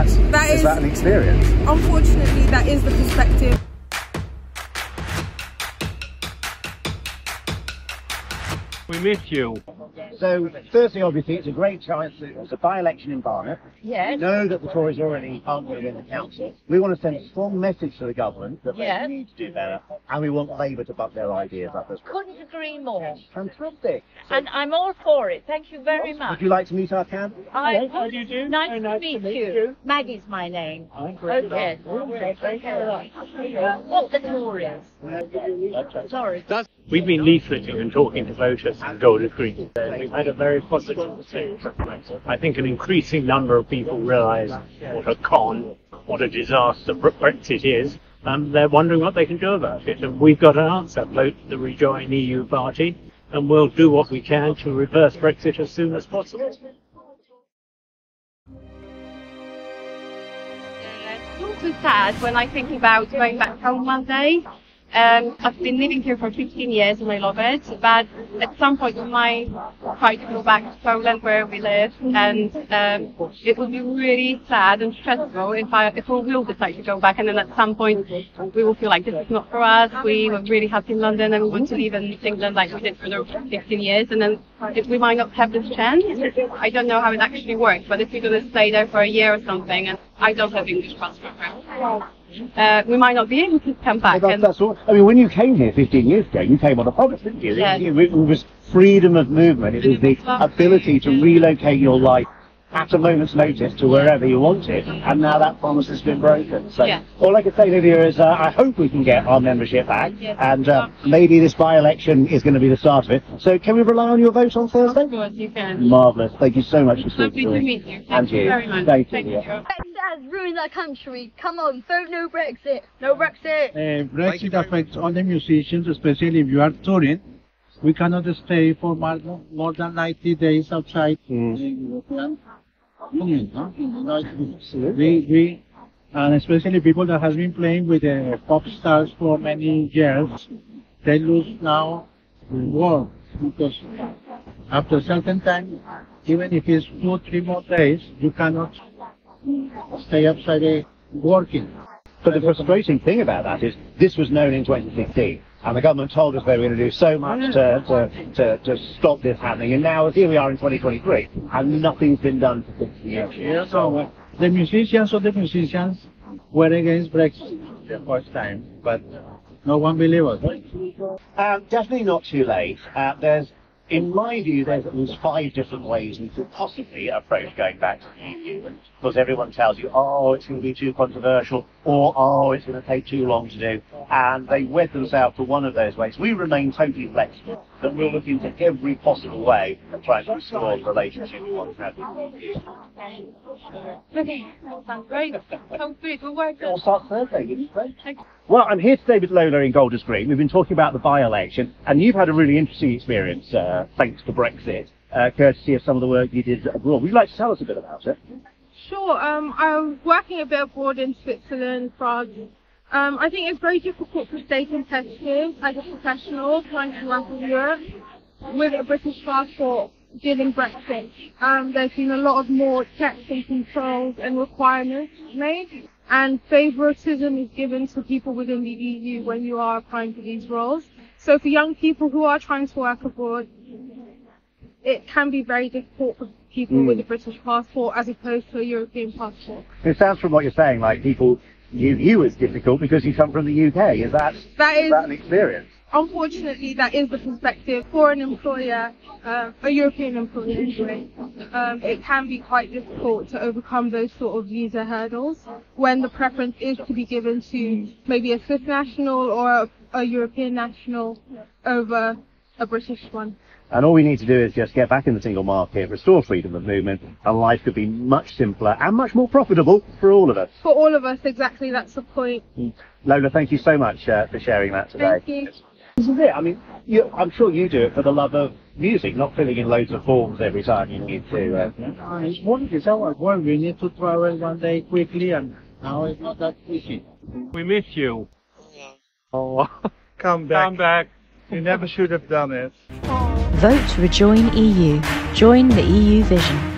Is that an experience? Unfortunately, that is the perspective. We miss you. So, firstly, obviously, it's a great chance. It's a by-election in Barnet. Yes. We know that the Tories already aren't going to win the council. We want to send a strong message to the government that they need to do better, and we want Labour to buck their ideas up as well. Couldn't agree more. Fantastic. And I'm all for it. Thank you very much. Would you like to meet our candidate? How do you do? Nice to meet you. Maggie's my name. Okay. What the Tories? Sorry. We've been leafleting and talking to voters in Golders Green. We've had a very positive experience. I think an increasing number of people realise what a con, what a disaster Brexit is, and they're wondering what they can do about it. And we've got an answer. Vote the Rejoin EU party, and we'll do what we can to reverse Brexit as soon as possible. It's also sad when I think about going back home one day. I've been living here for 15 years and I love it, but at some point we might try to go back to Poland where we live, and it would be really sad and stressful if we will decide to go back, and then at some point we will feel like this is not for us. We were really happy in London and we want to live in England like we did for the 15 years, and then we might not have this chance. I don't know how it actually works, but if we're going to stay there for a year or something, and I don't have English passport, we might not be able to come back. Well, that's all. I mean, when you came here 15 years ago, you came on a promise, didn't you? Yes. It was freedom of movement. It was the ability to relocate your life at a moment's notice to wherever you wanted, and now that promise has been broken. So all I can say, Lydia, is I hope we can get our membership back, and maybe this by-election is going to be the start of it. So can we rely on your vote on Thursday? Of course, you can. Marvellous. Thank you so much for speaking to meet you. Thank you very much. Thank you. Brexit has ruined our country. Come on, vote no Brexit. No Brexit. Brexit affects all the musicians, especially if you are touring. We cannot stay for more than 90 days outside the European Union. We and especially people that have been playing with the pop stars for many years, they lose now work, because after a certain time, even if it's 2 or 3 more days, you cannot stay outside working. But the frustrating thing about that is this was known in 2016, and the government told us they were going to do so much to stop this happening, and now here we are in 2023 and nothing's been done for 60 years. So the musicians were against Brexit the first time, but no one believed us. Definitely not too late. In my view, there's at least 5 different ways we could possibly approach going back to the EU. Because everyone tells you, oh, it's going to be too controversial, or oh, it's going to take too long to do. And they wed themselves to one of those ways. We remain totally flexible, that we'll look into every possible way and try to restore the relationship we once had with the EU. Okay, that sounds great. Hopefully it will work. We'll start Thursday. Well, I'm here today with Lola in Golders Green. We've been talking about the by-election, and you've had a really interesting experience thanks to Brexit, courtesy of some of the work you did abroad. Would you like to tell us a bit about it? Sure. I was working a bit abroad in Switzerland, France. I think it's very difficult to stay competitive as a professional trying to work in Europe with a British passport during Brexit. There's been a lot of more checks and controls and requirements made, and favouritism is given to people within the EU when you are applying for these roles. So for young people who are trying to work abroad, it can be very difficult for people with a British passport as opposed to a European passport. It sounds from what you're saying like people view you as difficult because you come from the UK. Is that an experience? Unfortunately, that is the perspective for an employer, a European employer anyway. It can be quite difficult to overcome those sort of visa hurdles when the preference is to be given to maybe a Swiss national or a European national over a British one. And all we need to do is just get back in the single market, restore freedom of movement, and life could be much simpler and much more profitable for all of us. For all of us, exactly, that's the point. Lola, thank you so much for sharing that today. Thank you. This is it. I mean, I'm sure you do it for the love of music, not filling in loads of forms every time you need to. It's work, it's our work. We need to travel one day quickly, and now it's not that easy. We miss you. Oh, come back. Come back. You never should have done it. Vote Rejoin EU. Join the EU vision.